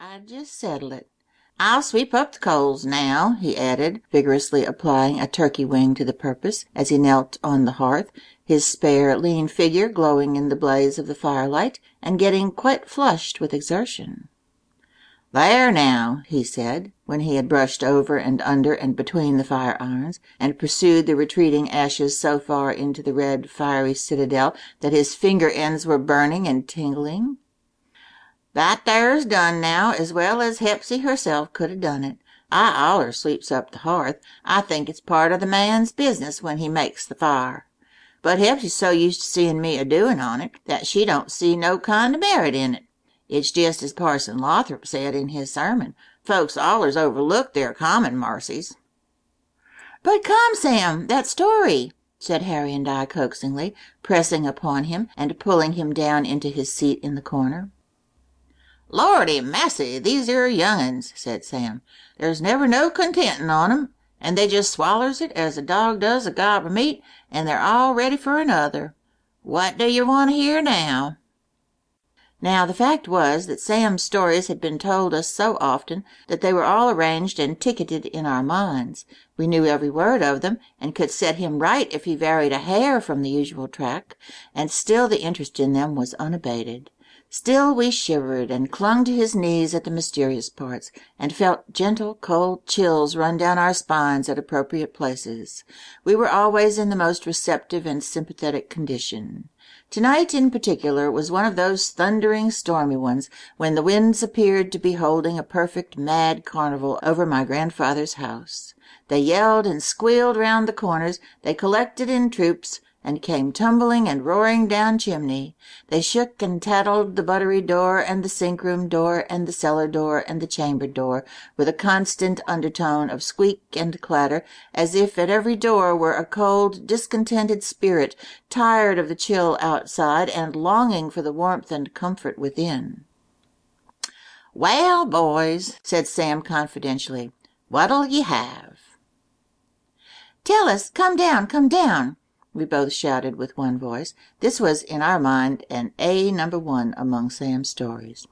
I'd just settle it. I'll sweep up the coals now," he added, vigorously applying a turkey wing to the purpose, as he knelt on the hearth, his spare, lean figure glowing in the blaze of the firelight, and getting quite flushed with exertion. "There now," he said, when he had brushed over and under and between the fire irons, and pursued the retreating ashes so far into the red, fiery citadel that his finger ends were burning and tingling. "That there's done now, as well as Hepsy herself could 'a' done it. I aller sweeps up the hearth. I think it's part of the man's business when he makes the fire. But Hepsy's so used to seeing me a-doing on it that she don't see no kind of merit in it. It's just as Parson Lothrop said in his sermon, folks allers overlook their common marcies." "But come, Sam, that story," said Harry and I coaxingly, pressing upon him and pulling him down into his seat in the corner. "Lordy massy, these 'ere young'uns," said Sam. "There's never no contentin' on 'em, and they just swallers it as a dog does a gob of meat, and they're all ready for another. What do you want to hear now?" Now the fact was that Sam's stories had been told us so often that they were all arranged and ticketed in our minds. We knew every word of them, and could set him right if he varied a hair from the usual track, and still the interest in them was unabated. Still we shivered and clung to his knees at the mysterious parts, and felt gentle, cold chills run down our spines at appropriate places. We were always in the most receptive and sympathetic condition. Tonight, in particular, was one of those thundering, stormy ones when the winds appeared to be holding a perfect mad carnival over my grandfather's house. They yelled and squealed round the corners, they collected in troops, and came tumbling and roaring down chimney. They shook and tattled the buttery door and the sink-room door and the cellar door and the chamber door, with a constant undertone of squeak and clatter, as if at every door were a cold, discontented spirit, tired of the chill outside and longing for the warmth and comfort within. "Well, boys," said Sam confidentially, "what'll ye have?" "Tell us, come down," we both shouted with one voice. This was, in our mind, an No. 1 among Sam's stories.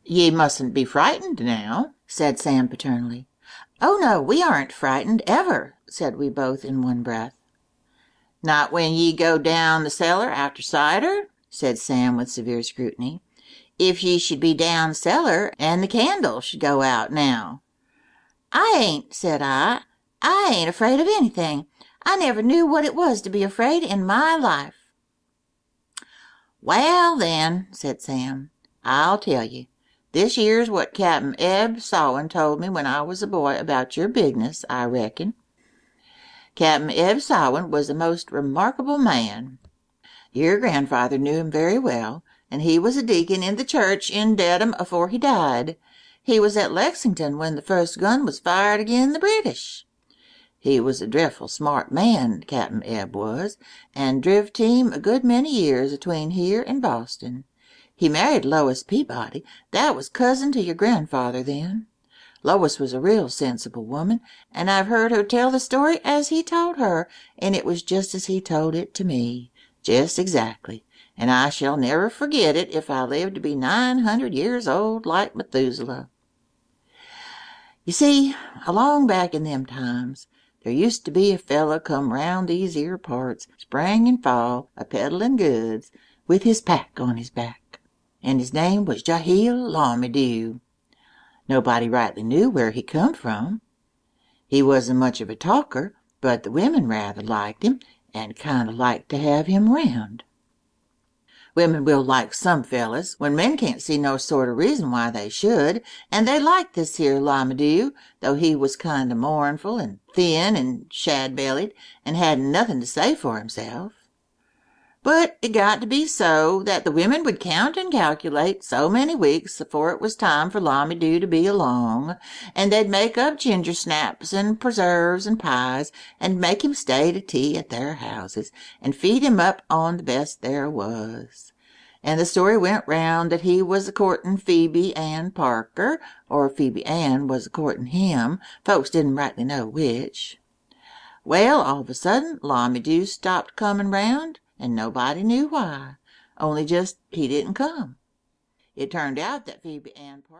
"Ye mustn't be frightened now," said Sam paternally. "Oh, no, we aren't frightened, ever," said we both in one breath. "Not when ye go down the cellar after cider?" said Sam with severe scrutiny. "If ye should be down cellar, and the candle should go out now?" "I ain't," said I ain't afraid of anything. I never knew what it was to be afraid in my life." "Well, then," said Sam, "I'll tell you. This yere's what Cap'n Eb Sawin told me when I was a boy about your bigness, I reckon. Cap'n Eb Sawin was a most remarkable man. Your grandfather knew him very well, and he was a deacon in the church in Dedham afore he died. He was at Lexington when the first gun was fired agin the British. He was a drefful smart man, Cap'n Eb was, and driv team a good many years atween here and Boston. He married Lois Peabody, that was cousin to your grandfather then. Lois was a real sensible woman, and I've heard her tell the story as he told her, and it was just as he told it to me, just exactly, and I shall never forget it if I live to be 900 years old like Methuselah. You see, along back in them times, there used to be a feller come round these 'ere parts, spring and fall, a-peddlin' goods, with his pack on his back, and his name was Jehiel Lawmydew. Nobody rightly knew where he come from. He wasn't much of a talker, but the women rather liked him, and kind of liked to have him round. Women will like some fellers, when men can't see no sort of reason why they should, and they liked this here Lawmydew, though he was kind of mournful and thin and shad-bellied, and hadn't nothing to say for himself. But it got to be so that the women would count and calculate so many weeks afore it was time for Lawmydew to be along, and they'd make up ginger snaps and preserves and pies, and make him stay to tea at their houses, and feed him up on the best there was. And the story went round that he was a-courtin' Phoebe Ann Parker, or Phoebe Ann was a-courtin' him, folks didn't rightly know which. Well, all of a sudden, Lawmydew stopped comin' round, and nobody knew why, only just he didn't come. It turned out that Phoebe Ann Parker